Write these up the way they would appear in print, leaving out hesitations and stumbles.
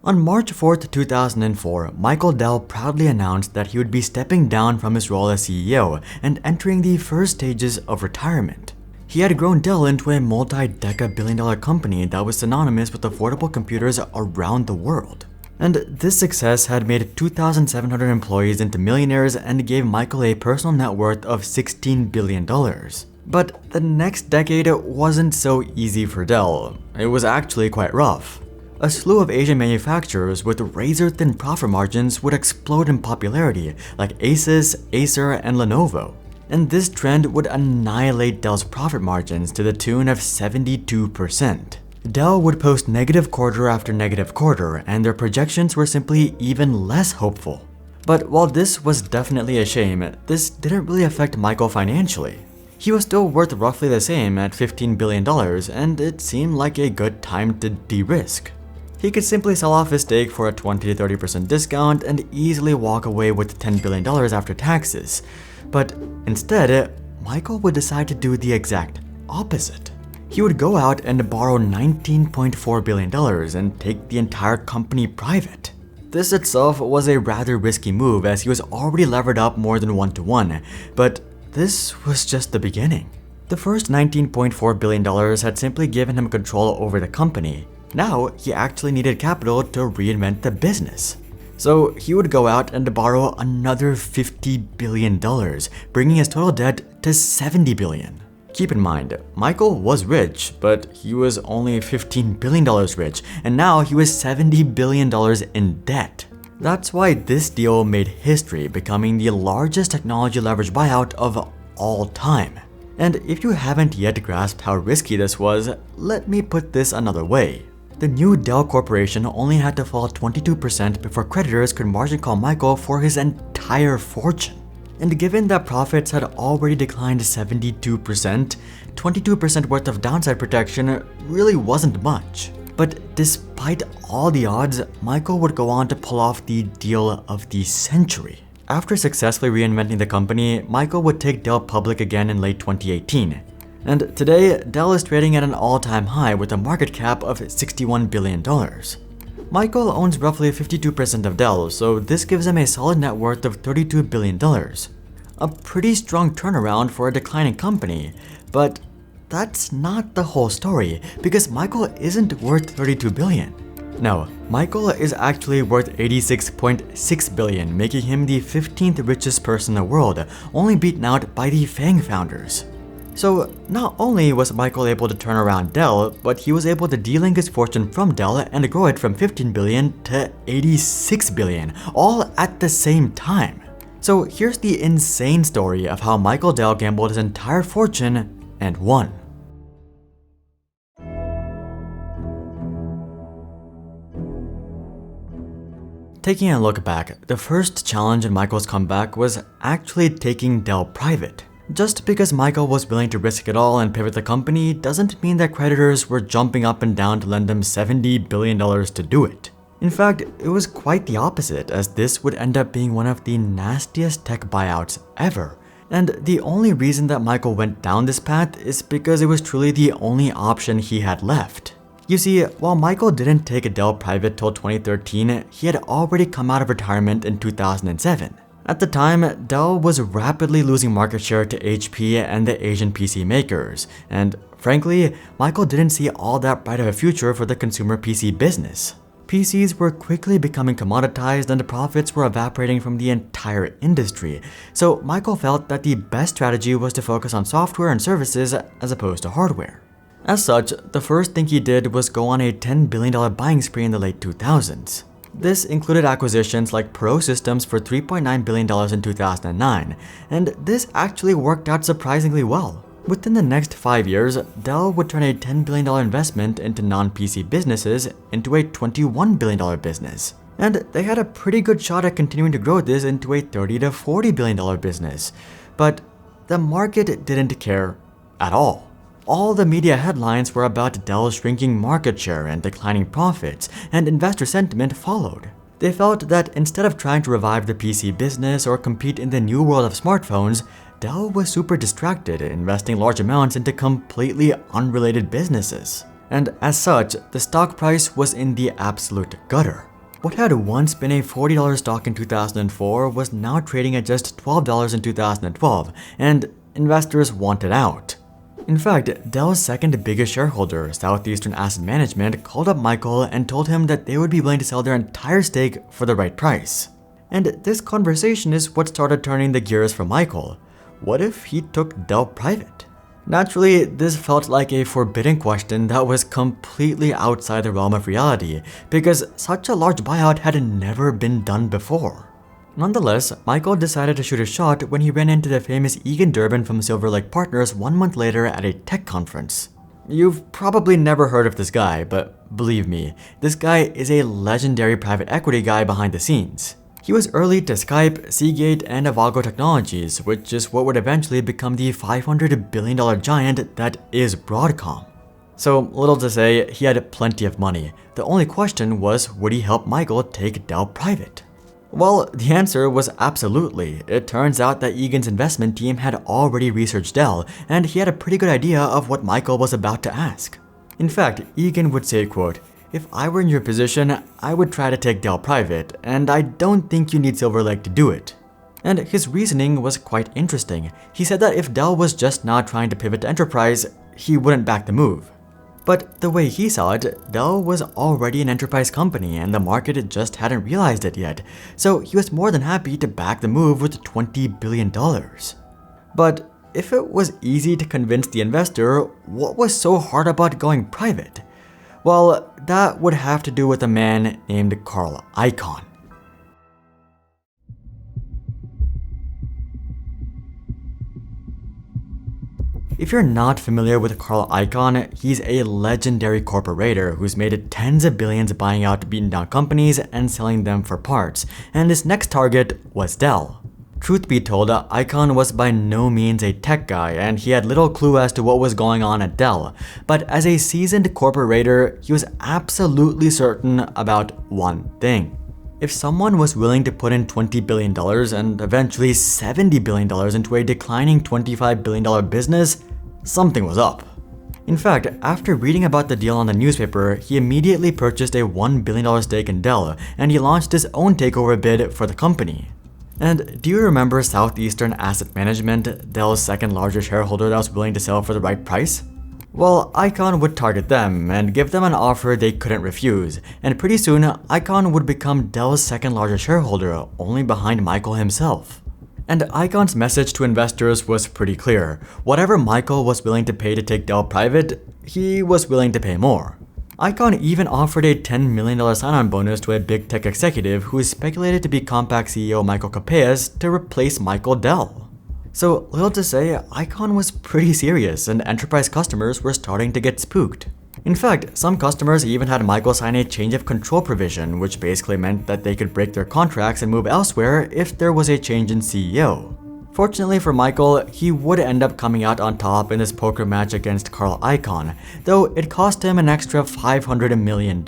On March 4th, 2004, Michael Dell proudly announced that he would be stepping down from his role as CEO and entering the first stages of retirement. He had grown Dell into a multi-deca-billion-dollar company that was synonymous with affordable computers around the world. And this success had made 2,700 employees into millionaires and gave Michael a personal net worth of $16 billion. But the next decade wasn't so easy for Dell. It was actually quite rough. A slew of Asian manufacturers with razor-thin profit margins would explode in popularity, like Asus, Acer, and Lenovo. And this trend would annihilate Dell's profit margins to the tune of 72%. Dell would post negative quarter after negative quarter, and their projections were simply even less hopeful. But while this was definitely a shame, this didn't really affect Michael financially. He was still worth roughly the same at $15 billion, and it seemed like a good time to de-risk. He could simply sell off his stake for a 20 to 30% discount and easily walk away with $10 billion after taxes. But instead, Michael would decide to do the exact opposite. He would go out and borrow $19.4 billion and take the entire company private. This itself was a rather risky move as he was already levered up more than 1-to-1, but this was just the beginning. The first $19.4 billion had simply given him control over the company. Now, he actually needed capital to reinvent the business. So he would go out and borrow another $50 billion, bringing his total debt to $70 billion. Keep in mind, Michael was rich, but he was only $15 billion rich, and now he was $70 billion in debt. That's why this deal made history, becoming the largest technology leverage buyout of all time. And if you haven't yet grasped how risky this was, let me put this another way. The new Dell Corporation only had to fall 22% before creditors could margin call Michael for his entire fortune. And given that profits had already declined 72%, 22% worth of downside protection really wasn't much. But despite all the odds, Michael would go on to pull off the deal of the century. After successfully reinventing the company, Michael would take Dell public again in late 2018. And today, Dell is trading at an all-time high with a market cap of $61 billion. Michael owns roughly 52% of Dell, so this gives him a solid net worth of $32 billion. A pretty strong turnaround for a declining company, but that's not the whole story, because Michael isn't worth $32 billion. No, Michael is actually worth $86.6 billion, making him the 15th richest person in the world, only beaten out by the FANG founders. So not only was Michael able to turn around Dell, but he was able to de-link his fortune from Dell and grow it from $15 billion to $86 billion, all at the same time. So here's the insane story of how Michael Dell gambled his entire fortune and won. Taking a look back, the first challenge in Michael's comeback was actually taking Dell private. Just because Michael was willing to risk it all and pivot the company doesn't mean that creditors were jumping up and down to lend him $70 billion to do it. In fact, it was quite the opposite, as this would end up being one of the nastiest tech buyouts ever. And the only reason that Michael went down this path is because it was truly the only option he had left. You see, while Michael didn't take Dell private till 2013, he had already come out of retirement in 2007. At the time, Dell was rapidly losing market share to HP and the Asian PC makers, and frankly, Michael didn't see all that bright of a future for the consumer PC business. PCs were quickly becoming commoditized and the profits were evaporating from the entire industry, so Michael felt that the best strategy was to focus on software and services as opposed to hardware. As such, the first thing he did was go on a $10 billion buying spree in the late 2000s. This included acquisitions like Pro Systems for $3.9 billion in 2009, and this actually worked out surprisingly well. Within the next 5 years, Dell would turn a $10 billion investment into non-PC businesses into a $21 billion business. And they had a pretty good shot at continuing to grow this into a $30 to $40 billion business. But the market didn't care at all. All the media headlines were about Dell's shrinking market share and declining profits, and investor sentiment followed. They felt that instead of trying to revive the PC business or compete in the new world of smartphones, Dell was super distracted, investing large amounts into completely unrelated businesses. And as such, the stock price was in the absolute gutter. What had once been a $40 stock in 2004 was now trading at just $12 in 2012, and investors wanted out. In fact, Dell's second biggest shareholder, Southeastern Asset Management, called up Michael and told him that they would be willing to sell their entire stake for the right price. And this conversation is what started turning the gears for Michael. What if he took Dell private? Naturally, this felt like a forbidden question that was completely outside the realm of reality, because such a large buyout had never been done before. Nonetheless, Michael decided to shoot a shot when he ran into the famous Egan Durbin from Silver Lake Partners 1 month later at a tech conference. You've probably never heard of this guy, but believe me, this guy is a legendary private equity guy behind the scenes. He was early to Skype, Seagate, and Avago Technologies, which is what would eventually become the $500 billion giant that is Broadcom. So, little to say, he had plenty of money. The only question was, would he help Michael take Dell private? Well, the answer was absolutely. It turns out that Egan's investment team had already researched Dell, and he had a pretty good idea of what Michael was about to ask. In fact, Egan would say, quote, "If I were in your position, I would try to take Dell private, and I don't think you need Silver Lake to do it." And his reasoning was quite interesting. He said that if Dell was just not trying to pivot to enterprise, he wouldn't back the move. But the way he saw it, Dell was already an enterprise company and the market just hadn't realized it yet, so he was more than happy to back the move with $20 billion. But if it was easy to convince the investor, what was so hard about going private? Well, that would have to do with a man named Carl Icahn. If you're not familiar with Carl Icahn, he's a legendary corporator who's made tens of billions buying out beaten down companies and selling them for parts, and his next target was Dell. Truth be told, Icahn was by no means a tech guy, and he had little clue as to what was going on at Dell, but as a seasoned corporator, he was absolutely certain about one thing. If someone was willing to put in $20 billion and eventually $70 billion into a declining $25 billion business, something was up. In fact, after reading about the deal on the newspaper, he immediately purchased a $1 billion stake in Dell, and he launched his own takeover bid for the company. And do you remember Southeastern Asset Management, Dell's second largest shareholder that was willing to sell for the right price? Well, Icahn would target them and give them an offer they couldn't refuse, and pretty soon, Icahn would become Dell's second largest shareholder, only behind Michael himself. And Icahn's message to investors was pretty clear. Whatever Michael was willing to pay to take Dell private, he was willing to pay more. Icahn even offered a $10 million sign-on bonus to a big tech executive who is speculated to be Compaq CEO Michael Capellas to replace Michael Dell. So, little to say, Icahn was pretty serious, and enterprise customers were starting to get spooked. In fact, some customers even had Michael sign a change of control provision, which basically meant that they could break their contracts and move elsewhere if there was a change in CEO. Fortunately for Michael, he would end up coming out on top in this poker match against Carl Icahn, though it cost him an extra $500 million.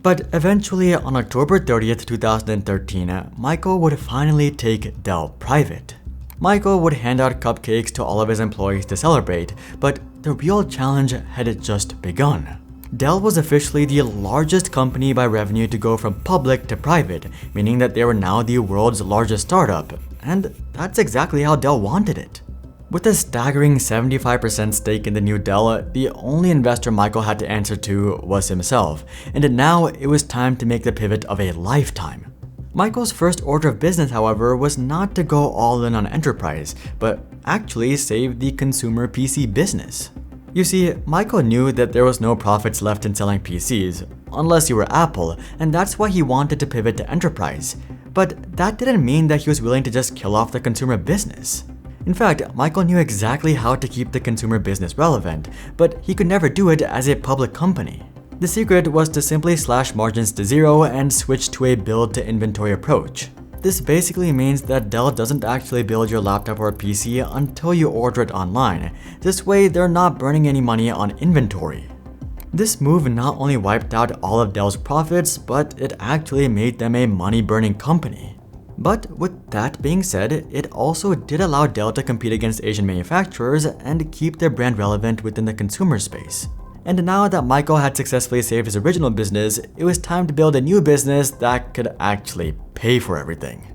But eventually, on October 30th, 2013, Michael would finally take Dell private. Michael would hand out cupcakes to all of his employees to celebrate, but the real challenge had just begun. Dell was officially the largest company by revenue to go from public to private, meaning that they were now the world's largest startup, and that's exactly how Dell wanted it. With a staggering 75% stake in the new Dell, the only investor Michael had to answer to was himself, and now it was time to make the pivot of a lifetime. Michael's first order of business, however, was not to go all in on enterprise, but actually save the consumer PC business. You see, Michael knew that there was no profits left in selling PCs, unless you were Apple, and that's why he wanted to pivot to enterprise. But that didn't mean that he was willing to just kill off the consumer business. In fact, Michael knew exactly how to keep the consumer business relevant, but he could never do it as a public company. The secret was to simply slash margins to zero and switch to a build-to-inventory approach. This basically means that Dell doesn't actually build your laptop or PC until you order it online. This way, they're not burning any money on inventory. This move not only wiped out all of Dell's profits, but it actually made them a money-burning company. But with that being said, it also did allow Dell to compete against Asian manufacturers and keep their brand relevant within the consumer space. And now that Michael had successfully saved his original business, it was time to build a new business that could actually pay for everything.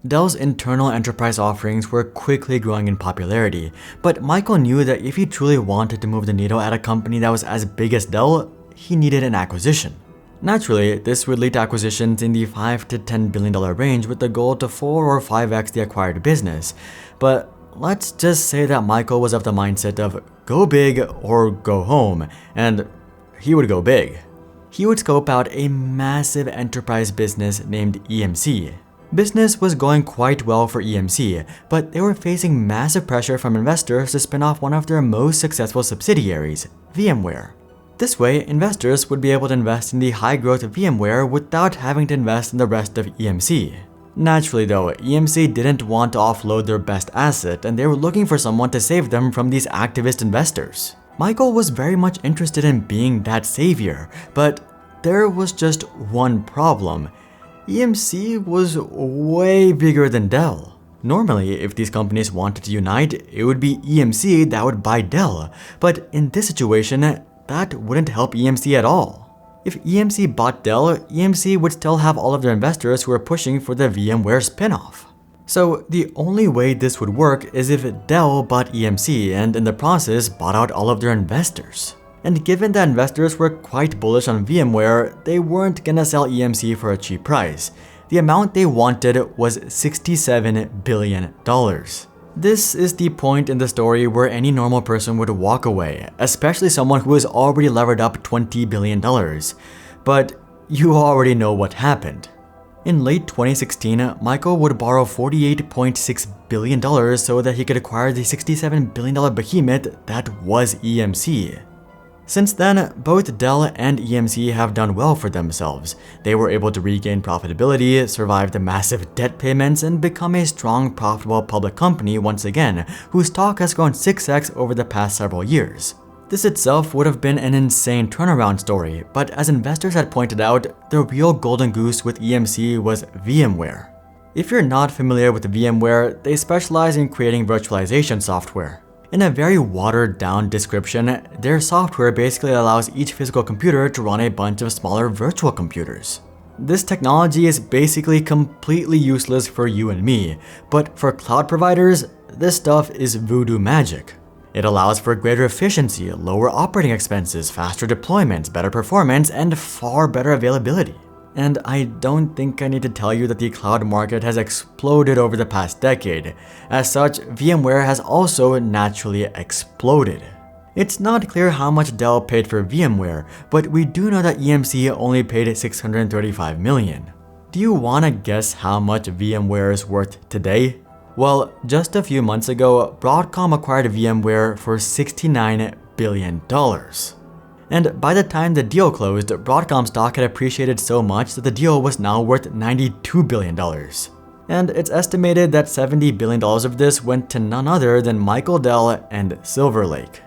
Dell's internal enterprise offerings were quickly growing in popularity, but Michael knew that if he truly wanted to move the needle at a company that was as big as Dell, he needed an acquisition. Naturally, this would lead to acquisitions in the $5 to $10 billion range with the goal to 4 or 5x the acquired business. But let's just say that Michael was of the mindset of go big or go home, and he would go big. He would scope out a massive enterprise business named EMC. Business was going quite well for EMC, but they were facing massive pressure from investors to spin off one of their most successful subsidiaries, VMware. This way, investors would be able to invest in the high-growth VMware without having to invest in the rest of EMC. Naturally though, EMC didn't want to offload their best asset, and they were looking for someone to save them from these activist investors. Michael was very much interested in being that savior, but there was just one problem. EMC was way bigger than Dell. Normally, if these companies wanted to unite, it would be EMC that would buy Dell, but in this situation, that wouldn't help EMC at all. If EMC bought Dell, EMC would still have all of their investors who were pushing for the VMware spinoff. So the only way this would work is if Dell bought EMC and in the process bought out all of their investors. And given that investors were quite bullish on VMware, they weren't gonna sell EMC for a cheap price. The amount they wanted was $67 billion. This is the point in the story where any normal person would walk away, especially someone who has already levered up $20 billion. But you already know what happened. In late 2016, Michael would borrow $48.6 billion so that he could acquire the $67 billion behemoth that was EMC. Since then, both Dell and EMC have done well for themselves. They were able to regain profitability, survive the massive debt payments, and become a strong, profitable public company once again, whose stock has grown 6x over the past several years. This itself would have been an insane turnaround story, but as investors had pointed out, the real golden goose with EMC was VMware. If you're not familiar with VMware, they specialize in creating virtualization software. In a very watered-down description, their software basically allows each physical computer to run a bunch of smaller virtual computers. This technology is basically completely useless for you and me, but for cloud providers, this stuff is voodoo magic. It allows for greater efficiency, lower operating expenses, faster deployments, better performance, and far better availability. And I don't think I need to tell you that the cloud market has exploded over the past decade. As such, VMware has also naturally exploded. It's not clear how much Dell paid for VMware, but we do know that EMC only paid $635 million. Do you want to guess how much VMware is worth today? Well, just a few months ago, Broadcom acquired VMware for $69 billion. And by the time the deal closed, Broadcom stock had appreciated so much that the deal was now worth $92 billion. And it's estimated that $70 billion of this went to none other than Michael Dell and Silver Lake.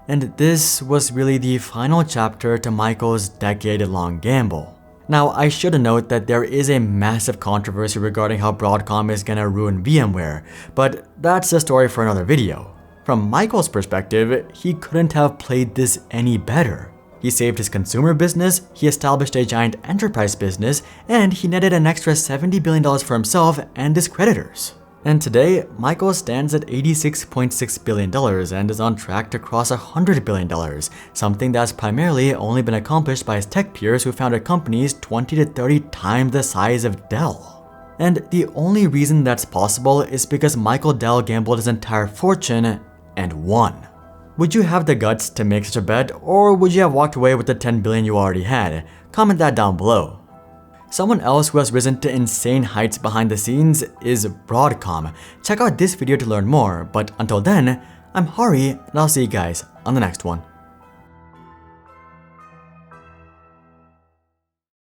And this was really the final chapter to Michael's decade-long gamble. Now, I should note that there is a massive controversy regarding how Broadcom is gonna ruin VMware, but that's a story for another video. From Michael's perspective, he couldn't have played this any better. He saved his consumer business, he established a giant enterprise business, and he netted an extra $70 billion for himself and his creditors. And today, Michael stands at $86.6 billion and is on track to cross $100 billion, something that's primarily only been accomplished by his tech peers who founded companies 20 to 30 times the size of Dell. And the only reason that's possible is because Michael Dell gambled his entire fortune and won. Would you have the guts to make such a bet, or would you have walked away with the $10 billion you already had? Comment that down below. Someone else who has risen to insane heights behind the scenes is Broadcom. Check out this video to learn more, but until then, I'm Hari, and I'll see you guys on the next one.